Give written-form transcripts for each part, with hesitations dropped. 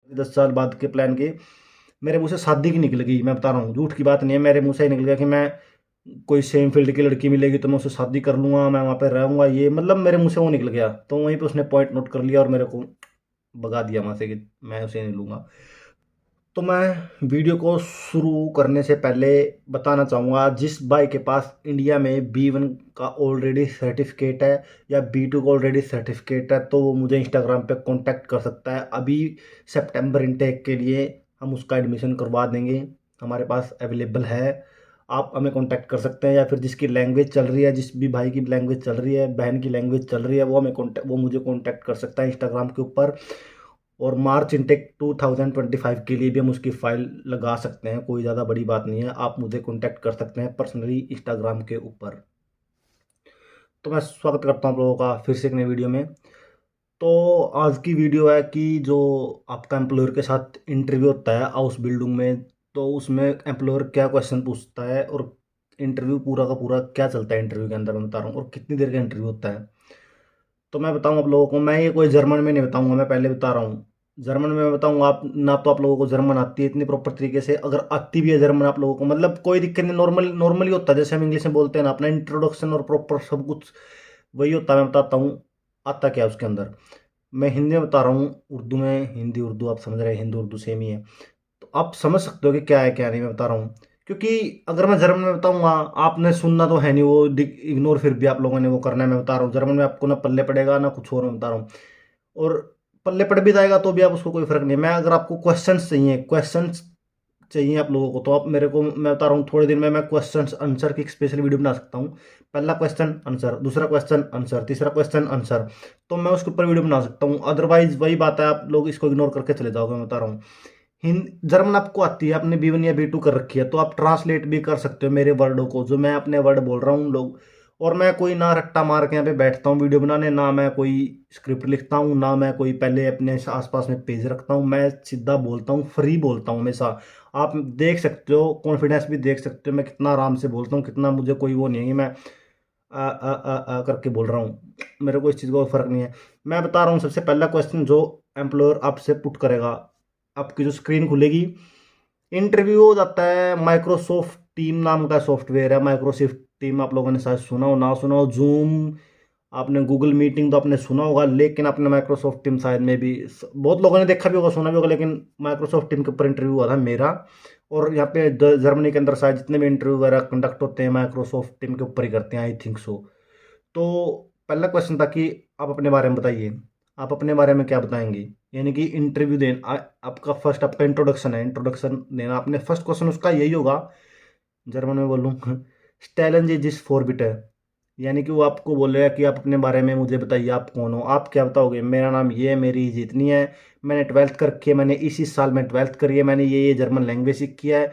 10 साल बाद के प्लान की मेरे मुँह से शादी की निकल गई। मैं बता रहा हूँ, झूठ की बात नहीं है, मेरे मुँह से ही निकल गया कि मैं कोई सेम फील्ड की लड़की मिलेगी तो मैं उससे शादी कर लूँगा, मैं वहाँ पे रहूँगा, ये मतलब मेरे मुँह से वो निकल गया। तो वहीं पे उसने पॉइंट नोट कर लिया और मेरे को भगा दिया वहाँ से कि मैं उसे नहीं लूँगा। तो मैं वीडियो को शुरू करने से पहले बताना चाहूँगा, जिस भाई के पास इंडिया में B1 का ऑलरेडी सर्टिफिकेट है या B2 का ऑलरेडी सर्टिफिकेट है, तो वो मुझे इंस्टाग्राम पे कांटेक्ट कर सकता है। अभी सितंबर इनटेक के लिए हम उसका एडमिशन करवा देंगे, हमारे पास अवेलेबल है। आप हमें कांटेक्ट कर सकते हैं, या फिर जिसकी लैंग्वेज चल रही है, जिस भी भाई की लैंग्वेज चल रही है, बहन की लैंग्वेज चल रही है, वो मुझे कांटेक्ट कर सकता है इंस्टाग्राम के ऊपर। और मार्च इनटेक 2025 के लिए भी हम उसकी फ़ाइल लगा सकते हैं, कोई ज़्यादा बड़ी बात नहीं है। आप मुझे कॉन्टैक्ट कर सकते हैं पर्सनली इंस्टाग्राम के ऊपर। तो मैं स्वागत करता हूँ आप लोगों का फिर से एक नई वीडियो में। तो आज की वीडियो है कि जो आपका एम्प्लॉयर के साथ इंटरव्यू होता है हाउस बिल्डिंग में, तो उसमें एम्प्लॉयर क्या क्वेश्चन पूछता है और इंटरव्यू पूरा का पूरा क्या चलता है इंटरव्यू के अंदर, मैं बता रहा हूँ, और कितनी देर का इंटरव्यू होता है। तो मैं बताऊँ आप लोगों को, मैं ये कोई जर्मन में नहीं बताऊँगा, मैं पहले बता रहा हूँ। जर्मन में मैं बताऊँगा, आप ना तो आप लोगों को जर्मन आती है इतनी प्रॉपर तरीके से, अगर आती भी है जर्मन आप लोगों को, मतलब कोई दिक्कत नहीं, नॉर्मली होता है जैसे हम इंग्लिश में बोलते हैं ना, अपना इंट्रोडक्शन और प्रॉपर सब कुछ वही होता है। मैं बताता हूँ आता क्या है उसके अंदर। मैं हिंदी में बता रहा हूँ, उर्दू में, हिंदी उर्दू आप समझ रहे हैं, हिंदी उर्दू सेम ही है, तो आप समझ सकते हो कि क्या है क्या नहीं, मैं बता रहा हूँ। क्योंकि अगर मैं जर्मन में बताऊंगा, आपने सुनना तो है नहीं, वो इग्नोर फिर भी आप लोगों ने वो करना है। मैं बता रहा हूँ जर्मन में आपको ना पल्ले पड़ेगा ना कुछ और, मैं बता रहा हूँ। और पल्ले पड़ भी जाएगा तो भी आप उसको कोई फर्क नहीं है। मैं अगर आपको क्वेश्चंस चाहिए आप लोगों को, तो आप मेरे को, मैं बता रहा हूँ थोड़े दिन में मैं क्वेश्चंस आंसर की एक स्पेशल वीडियो बना सकता हूँ। पहला क्वेश्चन आंसर, दूसरा क्वेश्चन आंसर, तीसरा क्वेश्चन आंसर, तो मैं उसके ऊपर वीडियो बना सकता हूँ। अदरवाइज वही बात है, आप लोग इसको इग्नोर करके चले जाओगे, मैं बता रहा हूँ। हिंद जर्मन आपको आती है, आपने B1 या B2 कर रखी है, तो आप ट्रांसलेट भी कर सकते हो मेरे वर्डों को, जो मैं अपने वर्ड बोल रहा हूँ लोग। और मैं कोई ना रट्टा मार के यहाँ पे बैठता हूँ वीडियो बनाने, ना मैं कोई स्क्रिप्ट लिखता हूँ, ना मैं कोई पहले अपने आसपास में पेज रखता हूँ। मैं सीधा बोलता हूँ, फ्री बोलता हूँ हमेशा। आप देख सकते हो, कॉन्फिडेंस भी देख सकते हो, मैं कितना आराम से बोलता हूँ, कितना मुझे कोई वो नहीं है कि मैं करके बोल रहा हूँ। मेरे को इस चीज़ का कोई फर्क नहीं है। मैं बता रहा हूँ, सबसे पहला क्वेश्चन जो एम्प्लॉयर आपसे पुट करेगा, आपकी जो स्क्रीन खुलेगी, इंटरव्यू हो जाता है। माइक्रोसॉफ्ट टीम नाम का सॉफ्टवेयर है, माइक्रोसॉफ्ट टीम आप लोगों ने शायद सुना हो ना सुना हो। जूम, आपने गूगल मीटिंग तो आपने सुना होगा, लेकिन आपने माइक्रोसॉफ्ट टीम शायद में भी बहुत लोगों ने देखा भी होगा, सुना भी होगा, लेकिन माइक्रोसॉफ्ट टीम के ऊपर इंटरव्यू हुआ था मेरा। और यहाँ पे जर्मनी के अंदर शायद जितने भी इंटरव्यू वगैरह कंडक्ट होते हैं माइक्रोसॉफ्ट टीम के ऊपर ही करते हैं, आई थिंक सो। तो पहला क्वेश्चन था कि आप अपने बारे में बताइए, आप अपने बारे में क्या बताएंगे, यानी कि इंटरव्यू देना आपका फर्स्ट, आपका इंट्रोडक्शन है, इंट्रोडक्शन देना आपने। फर्स्ट क्वेश्चन उसका यही होगा, जर्मन में बोलूँ स्टेलन जी जिस फॉरबिट है, यानी कि वो आपको बोलेगा कि आप अपने बारे में मुझे बताइए, आप कौन हो। आप क्या बताओगे, मेरा नाम ये है, मेरी एज इतनी है, मैंने 12th कर रखी है, मैंने इसी साल में 12th करी है, मैंने ये जर्मन लैंग्वेज सीखी है,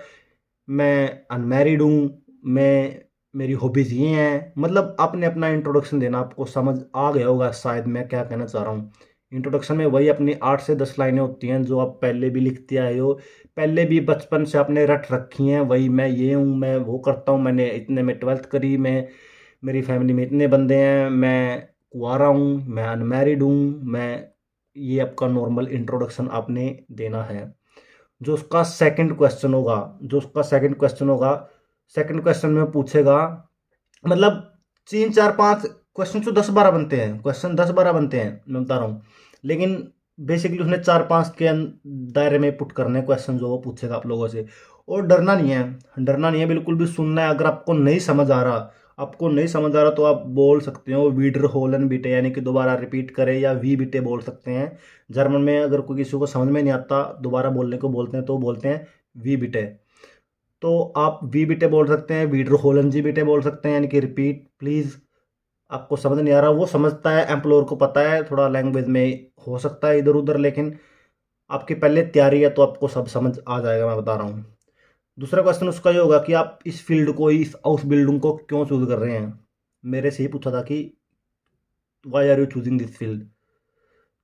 मैं अनमैरिड हूँ, मैं, मेरी हॉबीज़ ये हैं। मतलब आपने अपना इंट्रोडक्शन देना, आपको समझ आ गया होगा शायद मैं क्या कहना चाह रहा हूँ। इंट्रोडक्शन में वही अपनी 8 से 10 लाइनें होती हैं जो आप पहले भी लिखते आए हो, पहले भी बचपन से आपने रट रखी हैं, वही मैं ये हूँ, मैं वो करता हूँ, मैंने इतने में 12th करी, मैं, मेरी फैमिली में इतने बंदे हैं, मैं कुंवारा हूँ, मैं अनमैरिड हूँ, मैं, ये आपका नॉर्मल इंट्रोडक्शन आपने देना है। जो उसका सेकंड क्वेश्चन होगा, सेकंड क्वेश्चन में पूछेगा, मतलब 3 4 5 क्वेश्चन तो 10 12 बनते हैं, क्वेश्चन 10 12 बनते हैं, मैं बता रहा हूँ। लेकिन बेसिकली उसने 4 5 के दायरे में पुट करने क्वेश्चन जो वो पूछेगा आप लोगों से। और डरना नहीं है, डरना नहीं है, बिल्कुल भी सुनना है। अगर आपको नहीं समझ आ रहा, आपको नहीं समझ आ रहा, तो आप बोल सकते हो वीडर होलन बीटे, यानी कि दोबारा रिपीट करें, या वी बीटे बोल सकते हैं। जर्मन में अगर कोई किसी को समझ में नहीं आता, दोबारा बोलने को बोलते हैं, तो बोलते हैं वी बीटे। तो आप वी बीटे बोल सकते हैं, वीडर होलन जी बीटे बोल सकते हैं, यानी कि रिपीट प्लीज़। आपको समझ नहीं आ रहा, वो समझता है, एम्प्लॉयर को पता है, थोड़ा लैंग्वेज में हो सकता है इधर उधर, लेकिन आपकी पहले तैयारी है तो आपको सब समझ आ जाएगा, मैं बता रहा हूँ। दूसरा क्वेश्चन उसका ये होगा कि आप इस फील्ड को, इस हाउस बिल्डिंग को क्यों चूज कर रहे हैं। मेरे से ही पूछा था कि why are you choosing this field,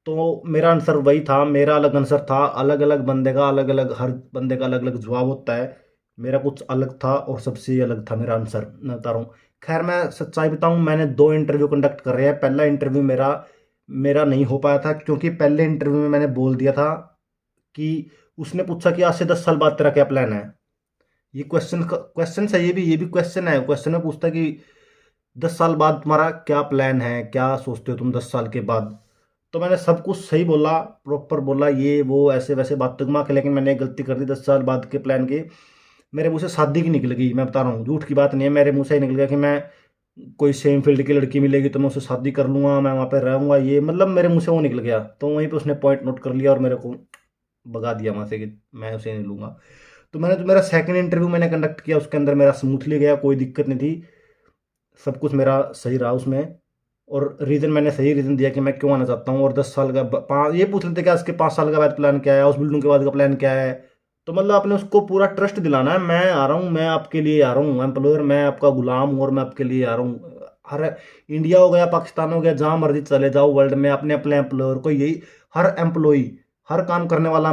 तो मेरा आंसर वही था, मेरा अलग आंसर था, अलग अलग बंदे का अलग अलग, हर बंदे का अलग अलग जवाब होता है। मेरा कुछ अलग था और सबसे अलग था मेरा आंसर, मैं बता रहा हूँ। खैर मैं सच्चाई बताऊँ, मैंने 2 इंटरव्यू कंडक्ट कर रहे हैं। पहला इंटरव्यू मेरा मेरा नहीं हो पाया था, क्योंकि पहले इंटरव्यू में मैंने बोल दिया था कि उसने पूछा कि आज से 10 साल बाद तेरा क्या प्लान है। ये क्वेश्चन है, ये भी क्वेश्चन है। क्वेश्चन में पूछता है कि 10 साल बाद तुम्हारा क्या प्लान है, क्या सोचते हो तुम 10 साल के बाद। तो मैंने सब कुछ सही बोला, प्रॉपर बोला, ये वो ऐसे वैसे बात तगमा के, लेकिन मैंने एक गलती कर दी 10 साल बाद के प्लान की। मेरे मुंह से शादी की निकल गई, मैं बता रहा हूँ, झूठ की बात नहीं है, मेरे मुंह से ही निकल गया कि मैं कोई सेम फील्ड की लड़की मिलेगी तो मैं उससे शादी कर लूँगा, मैं वहाँ पे रहूँगा, ये मतलब मेरे मुंह से वो निकल गया। तो वहीं पे उसने पॉइंट नोट कर लिया और मेरे को भगा दिया वहाँ से कि मैं उसे नहीं लूँगा। तो मेरा सेकंड इंटरव्यू मैंने कंडक्ट किया, उसके अंदर मेरा स्मूथली गया, कोई दिक्कत नहीं थी, सब कुछ मेरा सही रहा उसमें। और रीज़न मैंने सही रीज़न दिया कि मैं क्यों आना चाहता हूँ। और 10 साल का ये पूछ लेते क्या उसके 5 साल का बाद प्लान क्या है, उस बिल्डिंग के बाद का प्लान क्या है। तो मतलब आपने उसको पूरा ट्रस्ट दिलाना है, मैं आ रहा हूँ, मैं आपके लिए आ रहा हूँ, एम्प्लॉयर मैं आपका गुलाम हूँ और मैं आपके लिए आ रहा हूँ। हर इंडिया हो गया, पाकिस्तान हो गया, जहाँ मर्जी चले जाओ वर्ल्ड में, अपने अपने एम्प्लॉयर को यही, हर एम्प्लॉई, हर काम करने वाला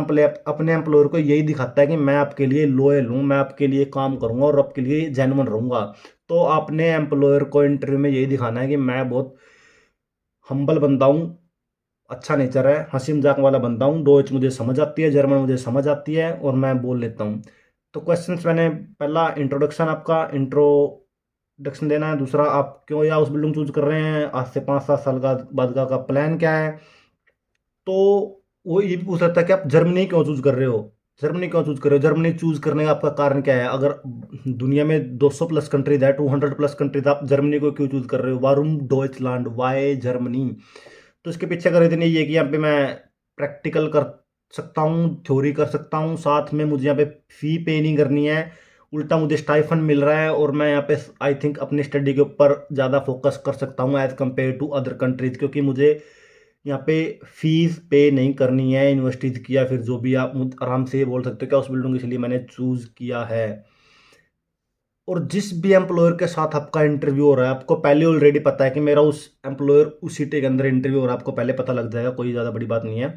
अपने एम्प्लॉयर को यही दिखाता है कि मैं आपके लिए लॉयल हूँ, मैं आपके लिए काम करूँगा और आपके लिए जेन्युइन रहूँगा। तो आपने एम्प्लॉयर को इंटरव्यू में यही दिखाना है कि मैं बहुत हम्बल बंदा हूँ, अच्छा नेचर है, हंसी मजाक वाला बंदा हूँ, डोच मुझे समझ आती है, जर्मन मुझे समझ आती है और मैं बोल लेता हूँ। तो क्वेश्चंस मैंने, पहला इंट्रोडक्शन, आपका इंट्रोडक्शन देना है। दूसरा, आप क्यों या उस बिल्डिंग चूज कर रहे हैं, आज से 5-7 साल का बाद का प्लान क्या है। तो वो ये भी पूछ सकता है कि आप जर्मनी क्यों चूज कर रहे हो, जर्मनी क्यों चूज कर रहे हो, जर्मनी चूज करने का आपका कारण क्या है। अगर दुनिया में 200 प्लस कंट्रीज है, 200 प्लस कंट्रीज, आप जर्मनी को क्यों चूज कर रहे हो, वारुम डॉइचलैंड, वाई जर्मनी। तो इसके पीछे का रीजन ये है कि यहाँ पे मैं प्रैक्टिकल कर सकता हूँ, थ्योरी कर सकता हूँ, साथ में मुझे यहाँ पे फी पे नहीं करनी है, उल्टा मुझे स्टाइफन मिल रहा है और मैं यहाँ पे आई थिंक अपनी स्टडी के ऊपर ज़्यादा फोकस कर सकता हूँ as compare to other countries, क्योंकि मुझे यहाँ पे फीस पे नहीं करनी है यूनिवर्सिटीज की, या फिर जो भी आप आराम से ये बोल सकते हो क्या उस बिल्डिंग इसलिए मैंने चूज किया है। और जिस भी एम्प्लॉयर के साथ आपका इंटरव्यू हो रहा है, आपको पहले ऑलरेडी पता है कि मेरा उस एम्प्लॉयर उस सिटी के अंदर इंटरव्यू हो रहा है, आपको पहले पता लग जाएगा, कोई ज़्यादा बड़ी बात नहीं है।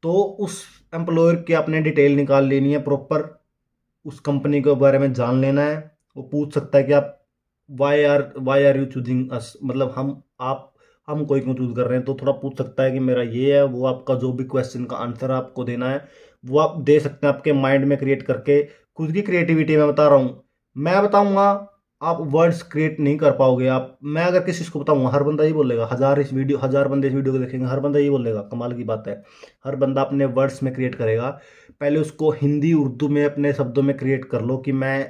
तो उस एम्प्लॉयर की आपने डिटेल निकाल लेनी है प्रॉपर, उस कंपनी के बारे में जान लेना है। वो पूछ सकता है कि आप वाई आर यू चूजिंग अस, मतलब हम कोई क्यों चूज कर रहे हैं। तो थोड़ा पूछ सकता है कि मेरा ये है, वो आपका जो भी क्वेश्चन का आंसर आपको देना है वो आप दे सकते हैं आपके माइंड में क्रिएट करके, खुद की क्रिएटिविटी में बता रहा हूँ, मैं बताऊंगा, आप वर्ड्स क्रिएट नहीं कर पाओगे। आप, मैं अगर किसी को बताऊंगा हर बंदा यही बोलेगा, 1000 बंदे इस वीडियो को देखेंगे, हर बंदा यही बोलेगा, कमाल की बात है। हर बंदा अपने वर्ड्स में क्रिएट करेगा। पहले उसको हिंदी उर्दू में अपने शब्दों में क्रिएट कर लो कि मैं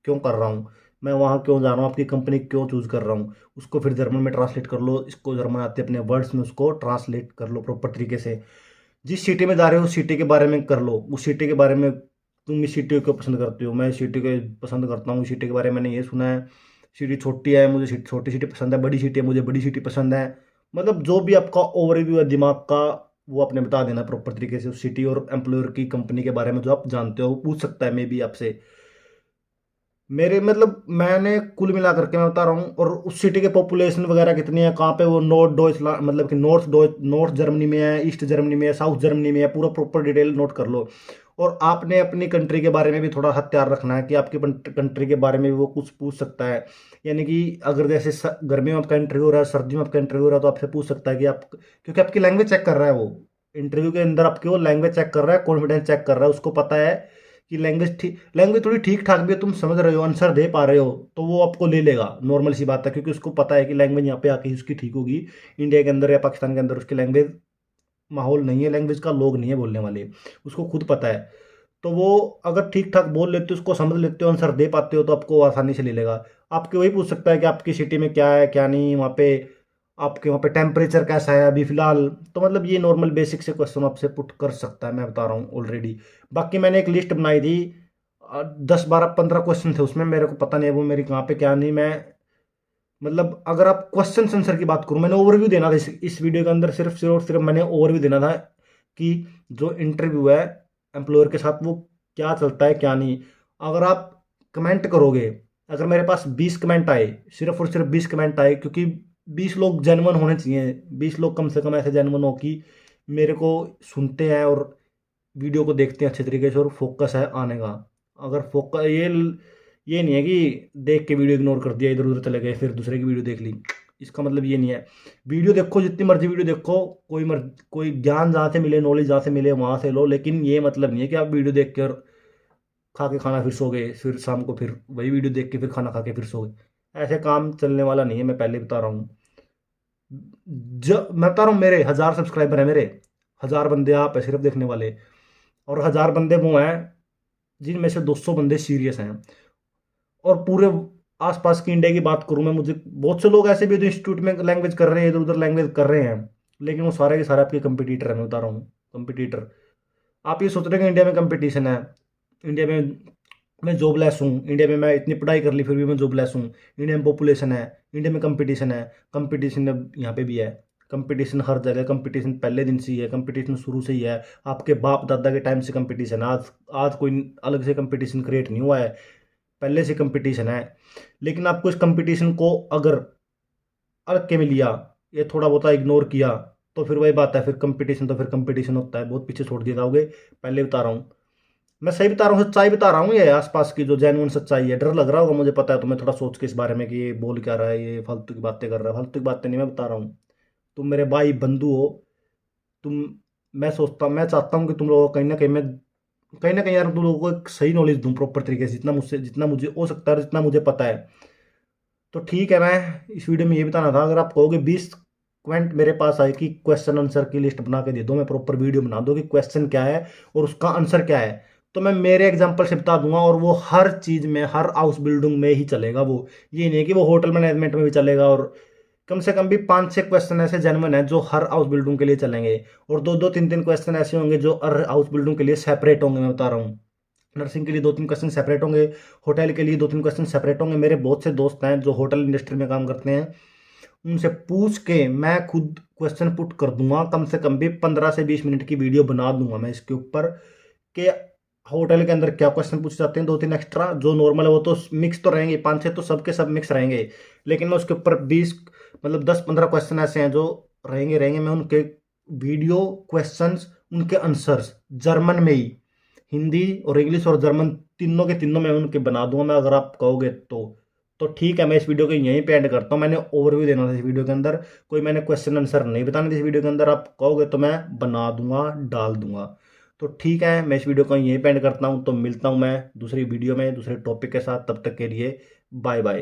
क्यों कर रहा हूँ, मैं वहाँ क्यों जा रहा हूँ, आपकी कंपनी क्यों चूज कर रहा हूँ। उसको फिर जर्मन में ट्रांसलेट कर लो, इसको जर्मन आते अपने वर्ड्स में उसको ट्रांसलेट कर लो प्रॉपर तरीके से। जिस सिटी में जा रहे हो उस सिटी के बारे में कर लो, उस सिटी के बारे में, तुम इस सिटी को पसंद करते हो, मैं इस सिटी को पसंद करता हूँ, सिटी के बारे में मैंने ये सुना है, सिटी छोटी है, मुझे छोटी सिटी पसंद है, बड़ी सिटी है, मुझे बड़ी सिटी पसंद है। मतलब जो भी आपका ओवरव्यू है दिमाग का, वो आपने बता देना प्रॉपर तरीके से उस सिटी और एम्प्लॉयर की कंपनी के बारे में जो आप जानते हो। वो पूछ सकता है मे बी आपसे, मेरे मतलब मैंने कुल मिला करके मैं बता रहा हूँ। और उस सिटी के पॉपुलेशन वगैरह कितनी है, कहाँ पे वो नॉर्थ डॉइचलैंड, मतलब कि नॉर्थ जर्मनी में है, ईस्ट जर्मनी में है, साउथ जर्मनी में है, पूरा प्रॉपर डिटेल नोट कर लो। और आपने अपनी कंट्री के बारे में भी थोड़ा हथियार रखना है कि आपकी कंट्री के बारे में भी वो कुछ पूछ सकता है। यानी कि अगर जैसे गर्मी में आपका इंटरव्यू हो रहा है, सर्दी में आपका इंटरव्यू हो रहा है, तो आपसे पूछ सकता है कि आप, क्योंकि आपकी लैंग्वेज चेक कर रहा है वो, इंटरव्यू के अंदर आपकी वो लैंग्वेज चेक कर रहा है, कॉन्फिडेंस चेक कर रहा है, उसको पता है कि लैंग्वेज थोड़ी ठीक ठाक भी है, तुम समझ रहे हो, आंसर दे पा रहे हो, तो वो आपको ले लेगा, नॉर्मल सी बात है, क्योंकि उसको पता है कि लैंग्वेज यहाँ पे आके ही उसकी ठीक होगी। इंडिया के अंदर या पाकिस्तान के अंदर उसकी लैंग्वेज माहौल नहीं है, लैंग्वेज का लोग नहीं है बोलने वाले, उसको खुद पता है। तो वो अगर ठीक ठाक बोल लेते हो, उसको समझ लेते हो, आंसर दे पाते हो, तो आपको आसानी से ले लेगा। आपके वही पूछ सकता है कि आपकी सिटी में क्या है क्या नहीं, वहाँ पे आपके वहाँ पे टेम्परेचर कैसा है अभी फिलहाल। तो मतलब ये नॉर्मल बेसिक से क्वेश्चन आपसे पुट कर सकता है, मैं बता रहा हूँ ऑलरेडी। बाकी मैंने एक लिस्ट बनाई थी, 10-12-15 क्वेश्चन थे उसमें, मेरे को पता नहीं है वो मेरी कहाँ पे क्या नहीं। मैं मतलब अगर आप क्वेश्चन आंसर की बात करूँ, मैंने ओवरव्यू देना था इस वीडियो के अंदर, सिर्फ मैंने ओवरव्यू देना था कि जो इंटरव्यू है एम्प्लॉयर के साथ वो क्या चलता है क्या नहीं। अगर आप कमेंट करोगे, अगर मेरे पास 20 कमेंट आए, सिर्फ और सिर्फ 20 कमेंट आए, क्योंकि 20 लोग जेन्युइन होने चाहिए, 20 लोग कम से कम ऐसे जेन्युइन हो कि मेरे को सुनते हैं और वीडियो को देखते हैं अच्छे तरीके से और फोकस है आने का। अगर फोकस ये नहीं है कि देख के वीडियो इग्नोर कर दिया, इधर उधर चले गए फिर दूसरे की वीडियो देख ली, इसका मतलब ये नहीं है। वीडियो देखो, जितनी मर्जी वीडियो देखो, कोई ज्ञान जहाँ से मिले, नॉलेज जहाँ से मिले वहाँ से लो, लेकिन ये मतलब नहीं है कि आप वीडियो देख कर खा के खाना फिर सो गए, फिर शाम को फिर वही वीडियो देख के फिर खाना खा के फिर सो गए। ऐसे काम चलने वाला नहीं है, मैं पहले बता रहा हूँ। जब मैं बता रहा हूँ, मेरे 1000 सब्सक्राइबर हैं, मेरे 1000 बंदे आप है सिर्फ देखने वाले, और 1000 बंदे वो हैं जिनमें से 200 बंदे सीरियस हैं। और पूरे आसपास की इंडिया की बात करूं मैं, मुझे बहुत से लोग ऐसे भी जो इंस्टीट्यूट में लैंग्वेज कर रहे हैं, इधर उधर लैंग्वेज कर रहे हैं, लेकिन वो सारे के सारे आपके कंपटीटर हैं। मैं बता रहा हूँ, कंपटीटर। आप ये सोच रहे हैं कि इंडिया में कंपटीशन है, इंडिया में मैं जॉबलेस हूँ, इंडिया में मैं इतनी पढ़ाई कर ली फिर भी मैं जॉबलेस हूँ, इंडिया में पॉपुलेशन है, इंडिया में कंपटीशन है। कंपटीशन अब यहाँ पे भी है, कंपटीशन हर जगह, कंपटीशन पहले दिन से ही है, कंपटीशन शुरू से ही है। आपके बाप दादा के टाइम से कंपटीशन है, आज आज कोई अलग से कंपटीशन क्रिएट नहीं हुआ है, पहले से कंपटीशन है। लेकिन आपको इस कंपटीशन को अगर अलग के में लिया, ये थोड़ा बहुत इग्नोर किया, तो फिर वही बात है, फिर कंपटीशन तो फिर कंपटीशन होता है, बहुत पीछे छोड़ दिए जाओगे। पहले बता रहा हूँ, मैं सही बता रहा हूँ, सच्चाई बता रहा हूँ, ये आसपास की जो जेन्युइन सच्चाई है। डर लग रहा होगा मुझे पता है तुम्हें थोड़ा सोच के इस बारे में कि ये बोल क्या रहा है, ये फालतू की बातें कर रहा है। फालतू की बातें नहीं मैं बता रहा हूँ, तुम मेरे भाई बंधु हो, तुम, मैं चाहता हूँ कि तुम लोगों को कहीं ना कहीं यार तुम लोगों को एक सही नॉलेज दूं प्रॉपर तरीके से, जितना मुझे हो सकता है, जितना मुझे पता है। तो ठीक है, मैं इस वीडियो में ये बताना था, अगर आप कहोगे 20 कमेंट मेरे पास आए कि क्वेश्चन आंसर की लिस्ट बना के दे दो, मैं प्रॉपर वीडियो बना दो कि क्वेश्चन क्या है और उसका आंसर क्या है, तो मैं मेरे एग्जांपल से बता दूंगा। और वो हर चीज़ में, हर हाउस बिल्डिंग में ही चलेगा वो, ये नहीं है कि वो होटल मैनेजमेंट में भी चलेगा। और कम से कम भी 5-6 क्वेश्चन ऐसे जेन्युइन है जो हर हाउस बिल्डिंग के लिए चलेंगे, और 2-2 3-3 क्वेश्चन ऐसे होंगे जो हर हाउस बिल्डिंग के लिए सेपरेट होंगे। मैं बता रहा हूँ, नर्सिंग के लिए 2-3 क्वेश्चन सेपरेट होंगे, होटल के लिए 2-3 क्वेश्चन सेपरेट होंगे। मेरे बहुत से दोस्त हैं जो होटल इंडस्ट्री में काम करते हैं, उनसे पूछ के मैं खुद क्वेश्चन पुट कर दूंगा, कम से कम भी 15 से 20 मिनट की वीडियो बना दूंगा मैं इसके ऊपर, कि होटल के अंदर क्या क्वेश्चन पूछे जाते हैं। 2-3 एक्स्ट्रा जो नॉर्मल है वो तो मिक्स तो रहेंगे, 5-6 तो सबके सब मिक्स रहेंगे, लेकिन मैं उसके ऊपर 20 मतलब 10-15 क्वेश्चन ऐसे हैं जो रहेंगे रहेंगे मैं उनके वीडियो क्वेश्चंस, उनके आंसर्स जर्मन में ही, हिंदी और इंग्लिश और जर्मन तीनों के तीनों मैं उनके बना दूंगा मैं, अगर आप कहोगे तो ठीक है। मैं इस वीडियो को यहीं पे एंड करता हूँ, मैंने ओवरव्यू देना था इस वीडियो के अंदर, कोई मैंने क्वेश्चन आंसर नहीं बताने थे इस वीडियो के अंदर। आप कहोगे तो मैं बना दूंगा, डाल दूंगा। तो ठीक है, मैं इस वीडियो को यहीं पे एंड करता हूँ, तो मिलता हूँ मैं दूसरी वीडियो में दूसरे टॉपिक के साथ, तब तक के लिए बाय बाय।